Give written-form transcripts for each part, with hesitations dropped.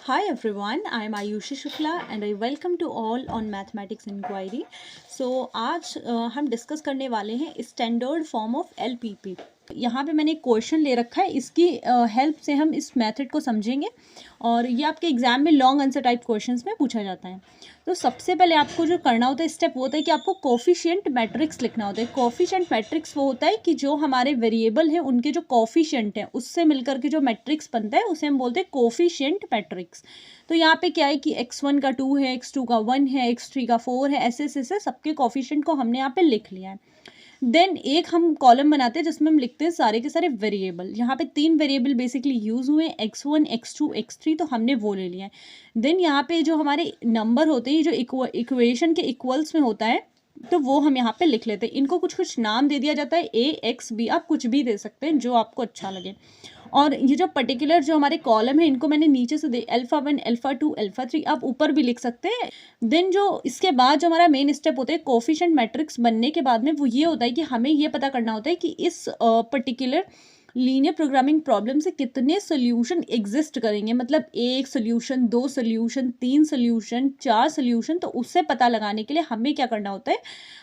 Hi everyone, I am Ayushi Shukla and I welcome to all on Mathematics Inquiry. So आज हम discuss करने वाले हैं standard form of LPP. यहाँ पे मैंने एक क्वेश्चन ले रखा है, इसकी हेल्प से हम इस मेथड को समझेंगे और ये आपके एग्जाम में लॉन्ग आंसर टाइप क्वेश्चंस में पूछा जाता है। तो सबसे पहले आपको जो करना होता है स्टेप वो होता है कि आपको कोफिशिएंट मैट्रिक्स लिखना होता है। कोफिशिएंट मैट्रिक्स वो होता है कि जो हमारे वेरिएबल हैं उनके जो कोफिशिएंट हैं उससे मिलकर के जो मैट्रिक्स बनता है उसे हम बोलते हैं कोफिशिएंट मैट्रिक्स। तो यहाँ पे क्या है कि x1 का 2 है, x2 का 1 है, x3 का 4 है, ऐसे ऐसे सबके कोफिशिएंट को हमने यहाँ पे लिख लिया है। देन एक हम कॉलम बनाते हैं जिसमें हम लिखते हैं सारे के सारे वेरिएबल। यहाँ पे 3 वेरिएबल बेसिकली यूज हुए, x1 x2 x3, तो हमने वो ले लिया है। देन यहाँ पे जो हमारे नंबर होते हैं जो इक्वेशन के इक्वल्स में होता है तो वो हम यहाँ पे लिख लेते हैं। इनको कुछ कुछ नाम दे दिया जाता है, a x b, आप कुछ भी दे सकते हैं जो आपको अच्छा लगे। और ये जो पर्टिकुलर जो हमारे कॉलम है इनको मैंने नीचे से दे अल्फा 1 अल्फा 2 अल्फा 3, आप ऊपर भी लिख सकते हैं। देन जो इसके बाद जो हमारा मेन स्टेप होता है कोफिशिएंट मैट्रिक्स बनने के बाद में वो ये होता है कि हमें ये पता करना होता है कि इस पर्टिकुलर लीनियर प्रोग्रामिंग प्रॉब्लम से कितने सोल्यूशन एग्जिस्ट करेंगे, मतलब एक सोल्यूशन, 2 सोल्यूशन, 3 सोल्यूशन, 4 सोल्यूशन। तो उससे पता लगाने के लिए हमें क्या करना होता है,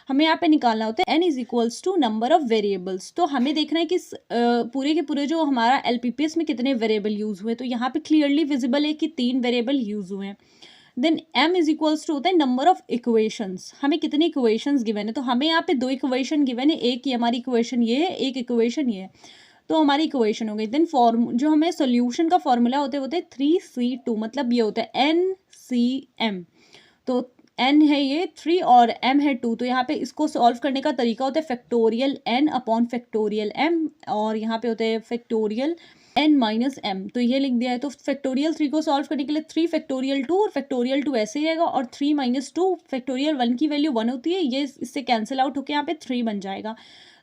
हमें यहाँ पे निकालना होता है n is equals to number of variables. तो हमें देखना है कि पूरे के पूरे जो हमारा एलपीपीएस में कितने वेरिएबल यूज हुए। तो यहाँ पे क्लियरली विजिबल है कि 3 वेरिएबल यूज हुए हैं। Then m is equals to होता है नंबर ऑफ इक्वेशंस, हमें कितनी इक्वेशंस गिवन है। तो हमें यहाँ पे 2 इक्वेशन गिवन है, एक ही हमारी इक्वेशन ये है, एक इक्वेशन ये है, तो हमारी इक्वेशन हो गई। देन फॉर्म जो हमें सोल्यूशन का फॉर्मूला होते 3c2, मतलब ये होता है NCM। तो n है ये 3 और m है 2। तो यहाँ पे इसको सॉल्व करने का तरीका होता है factorial n upon factorial m, और यहाँ पे होता है फैक्टोरियल n माइनस m। तो ये लिख दिया है। तो फैक्टोरियल 3 को सॉल्व करने के लिए 3 फैक्टोरियल 2 और फैक्टोरियल 2 ऐसे ही रहेगा, और 3 माइनस 2 फैक्टोरियल 1 की वैल्यू 1 होती है, ये इससे कैंसिल आउट होकर यहाँ पे 3 बन जाएगा।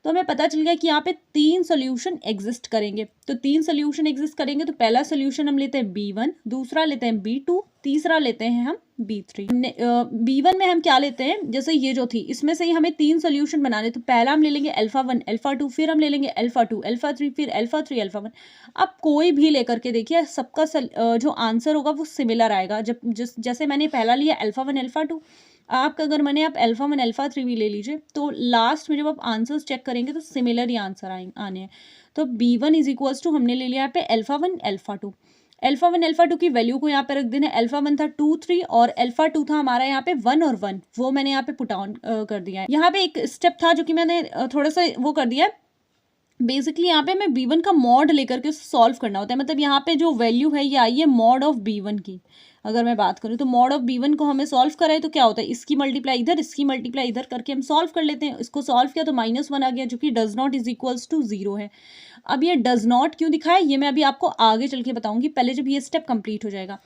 तो हमें पता चल गया कि यहाँ पे 3 सोल्यूशन एग्जिस्ट करेंगे। तो 3 सोल्यूशन एग्जिस्ट करेंगे तो पहला सोल्यूशन हम लेते हैं B1, दूसरा लेते हैं B2, तीसरा लेते हैं हम B3। B1 में हम क्या लेते हैं, जैसे ये जो थी इसमें से ही हमें 3 सोल्यूशन बनाने। तो पहला हम ले लेंगे अल्फा 1 अल्फा 2, फिर हम ले लेंगे अल्फा 2 अल्फा 3, फिर अल्फा 3 अल्फा 1। अब कोई भी लेकर के देखिए सबका जो आंसर होगा वो सिमिलर आएगा। जैसे मैंने पहला लिया अल्फा 1 अल्फा 2, आपका अगर मैंने आप अल्फा 1 अल्फा 3 भी ले लीजिए तो लास्ट में जब आप आंसर्स चेक करेंगे तो सिमिलर ही आंसर आने हैं। तो B1 इज इक्वल्स टू हमने ले लिया यहाँ पे अल्फा 1 अल्फा 2। अल्फा 1 अल्फा 2 की वैल्यू को यहाँ पे रख देना। अल्फा 1 था 2 3 और अल्फा 2 था हमारा यहाँ पे 1 और 1, वो मैंने यहाँ पे पुट ऑन कर दिया है। यहाँ पे एक स्टेप था जो कि मैंने थोड़ा सा वो कर दिया है। बेसिकली यहाँ पे मैं B1 का मॉड लेकर के सॉल्व करना होता है, मतलब यहाँ पे जो वैल्यू है ये आई है मॉड ऑफ B1 की। अगर मैं बात करूँ तो मॉड ऑफ B1 को हमें सॉल्व करा है तो क्या होता है, इसकी मल्टीप्लाई इधर, इसकी मल्टीप्लाई इधर करके हम सॉल्व कर लेते हैं। इसको सॉल्व किया तो -1 आ गया जो कि does not is equals to 0 है। अब ये डज नॉट क्यों दिखा है ये मैं अभी आपको आगे चल के बताऊंगी, पहले जब ये स्टेप कंप्लीट हो जाएगा।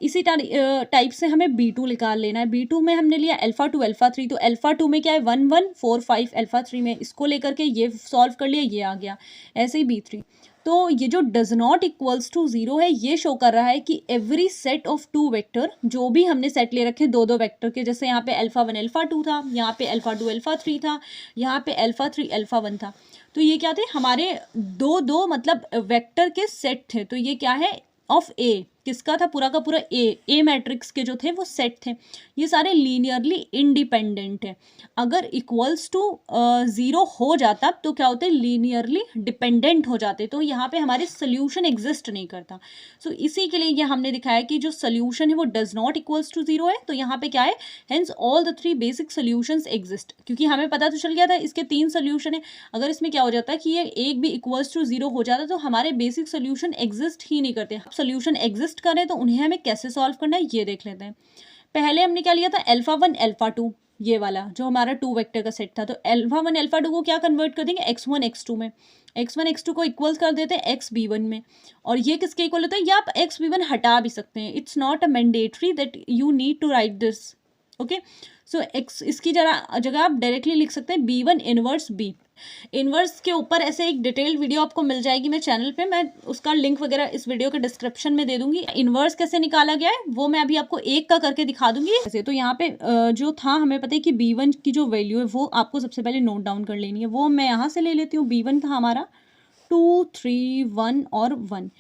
इसी टाइप से हमें B2 निकाल लेना है। B2 में हमने लिया अल्फा 2 अल्फा 3, तो अल्फा 2 में क्या है 1 1 4 5, अल्फा 3 में इसको लेकर के ये सॉल्व कर लिया, ये आ गया। ऐसे ही B3। तो ये जो डज नॉट इक्वल्स टू 0 है ये शो कर रहा है कि एवरी सेट ऑफ 2 वेक्टर, जो भी हमने सेट ले रखे 2 2 वेक्टर के, जैसे यहाँ पे अल्फा 1 अल्फा 2 था, यहाँ पे अल्फा 2 अल्फा 3 था, यहाँ पे अल्फा 3 अल्फा 1 था। तो ये क्या थे, हमारे 2 2 मतलब वेक्टर के सेट थे। तो ये क्या है, ऑफ ए, किसका था, पूरा का पूरा ए मैट्रिक्स के जो थे वो सेट थे। ये सारे लीनियरली इंडिपेंडेंट है। अगर इक्वल्स टू 0 हो जाता तो क्या होते, लीनियरली डिपेंडेंट हो जाते, तो यहाँ पे हमारे सोल्यूशन एग्जिस्ट नहीं करता। सो इसी के लिए ये हमने दिखाया कि जो सोल्यूशन है वो डज नॉट इक्वल्स टू 0 है। तो यहाँ पे क्या है, hence all the 3 basic solutions exist, क्योंकि हमें पता तो चल गया था इसके 3 सोल्यूशन है। अगर इसमें क्या हो जाता है कि ये एक भी इक्वल्स टू 0 हो जाता तो हमारे बेसिक सोल्यूशन एग्जिस्ट ही नहीं करते। सोल्यूशन एग्जिस्ट करें तो उन्हें हमें कैसे सॉल्व करना है ये देख लेते हैं। पहले हमने क्या लिया था अल्फा 1 अल्फा 2, ये वाला जो हमारा 2 वेक्टर का सेट था। तो अल्फा 1 अल्फा 2 को क्या कन्वर्ट कर देंगे x1 x2 में, x1 x2 को इक्वल्स कर देते हैं xb1 में, और ये किसके इक्वल होता है, या आप xb1 हटा भी सकते हैं। It's not a mandatory that you need to write this, okay. So x इसकी जगह आप डायरेक्टली लिख सकते हैं B1 इनवर्स B। इनवर्स के ऊपर ऐसे एक डिटेल्ड वीडियो आपको मिल जाएगी मेरे चैनल पे, मैं उसका लिंक वगैरह इस वीडियो के डिस्क्रिप्शन में दे दूंगी। इनवर्स कैसे निकाला गया है वो मैं अभी आपको एक का करके दिखा दूंगी। ऐसे तो यहाँ पे जो था हमें पता है कि B1 की जो वैल्यू है वो आपको सबसे पहले नोट डाउन कर लेनी है। वो मैं यहाँ से ले लेती हूँ। B1 था हमारा 2 3 1 और 1।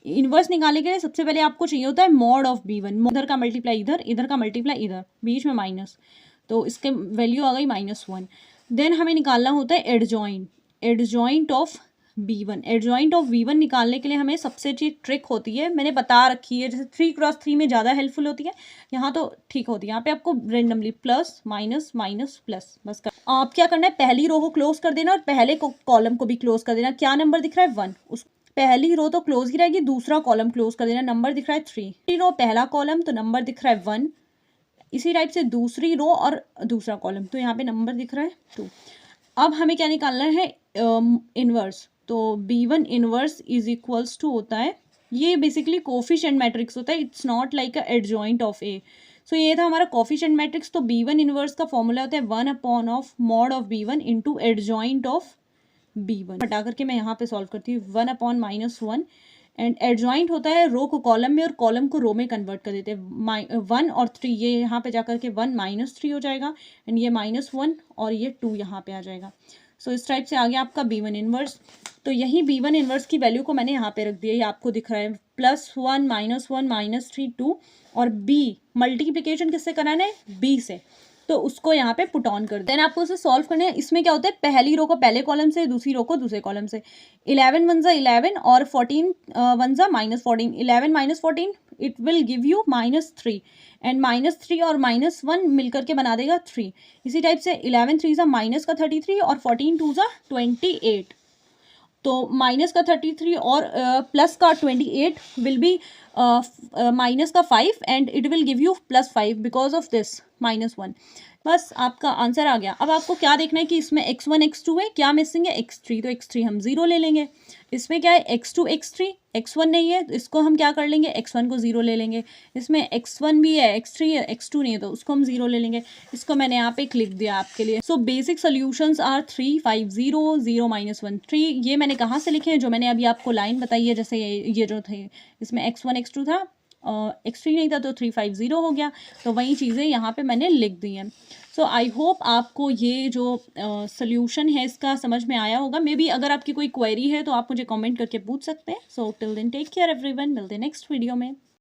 इन्वर्स निकालने के लिए सबसे पहले आपको चाहिए होता है मॉड ऑफ B1, इधर का मल्टीप्लाई इधर, इधर का मल्टीप्लाई इधर, बीच में माइनस, तो इसके वैल्यू आ गई -1। देन हमें निकालना होता है adjoint of B1। Adjoint of B1 निकालने के लिए हमें सबसे अच्छी ट्रिक होती है, मैंने बता रखी है, जैसे 3x3 में ज़्यादा हेल्पफुल होती है, यहाँ तो ठीक होती है। यहाँ पे आपको randomly plus minus minus plus बस आप क्या करना है, पहली रो को क्लोज कर देना और पहले कॉलम को भी क्लोज कर देना। क्या नंबर दिख रहा है 1, उस पहली रो तो क्लोज ही रहेगी, दूसरा कॉलम क्लोज कर देना, नंबर दिख रहा है 3 रो पहला कॉलम तो नंबर दिख रहा है 1, इसी टाइप से दूसरी रो और दूसरा कॉलम तो यहाँ पे नंबर दिख रहा है 2। अब हमें क्या निकालना है, इनवर्स, तो B1 inverse is equals to होता है, ये बेसिकली कोफिशिएंट मैट्रिक्स होता है, it's not like a adjoint of A। सो ये था हमारा कोफिशिएंट मैट्रिक्स। तो B1 इनवर्स का फॉर्मूला होता है 1 upon of mod of B1 into adjoint of B1। हटा करके मैं यहाँ पे सॉल्व करती हूँ, 1 अपॉन -1 एंड एडजॉइंट होता है रो को कॉलम में और कॉलम को रो में कन्वर्ट कर देते हैं। 1 और 3 ये यहाँ पे जाकर के 1 -3 हो जाएगा एंड ये -1 और ये 2 यहाँ पे आ जाएगा। सो इस टाइप से आ गया आपका B1 इनवर्स। तो यही B1 इनवर्स की वैल्यू को मैंने यहाँ पे रख दिया, ये आपको दिख रहा है +1 -1 -3 2 और B मल्टीप्लिकेशन किससे कराना है, B से, तो उसको यहाँ पे पुट ऑन कर देन आपको उसे सॉल्व करना है। इसमें क्या होता है, पहली रो को पहले कॉलम से, दूसरी रो को दूसरे कॉलम से, 11 1 11 और 14 1 -14, 11 -14 it will give you -3 and -3 और -1 मिलकर के बना देगा 3। इसी टाइप से 11 3 माइनस का 33 और 14 2 28, तो माइनस का 33 और प्लस का 28 विल बी माइनस का 5 and it will give you +5 because of this -1। बस आपका आंसर आ गया। अब आपको क्या देखना है कि इसमें x1 x2 है, क्या मिसिंग है x3, तो x3 हम 0 ले लेंगे। इसमें क्या है x2 x3, x1 नहीं है तो इसको हम क्या कर लेंगे, x1 को 0 ले लेंगे। इसमें x1 भी है, x3 है, x2 नहीं है तो उसको हम 0 ले लेंगे। इसको मैंने यहाँ पे लिख दिया आपके लिए। So basic solutions are 3 5 0 0 -1 3। ये मैंने कहाँ से लिखे हैं, जो मैंने अभी आपको लाइन बताई है, जैसे ये जो थे इसमें x1 x2 था, x3 नहीं था तो 3 5 0 हो गया, तो वही चीज़ें यहाँ पे मैंने लिख दी हैं। सो आई होप आपको ये जो सोल्यूशन है इसका समझ में आया होगा। मे बी अगर आपकी कोई क्वेरी है तो आप मुझे कमेंट करके पूछ सकते हैं। So till then take care everyone, मिलते हैं नेक्स्ट वीडियो में।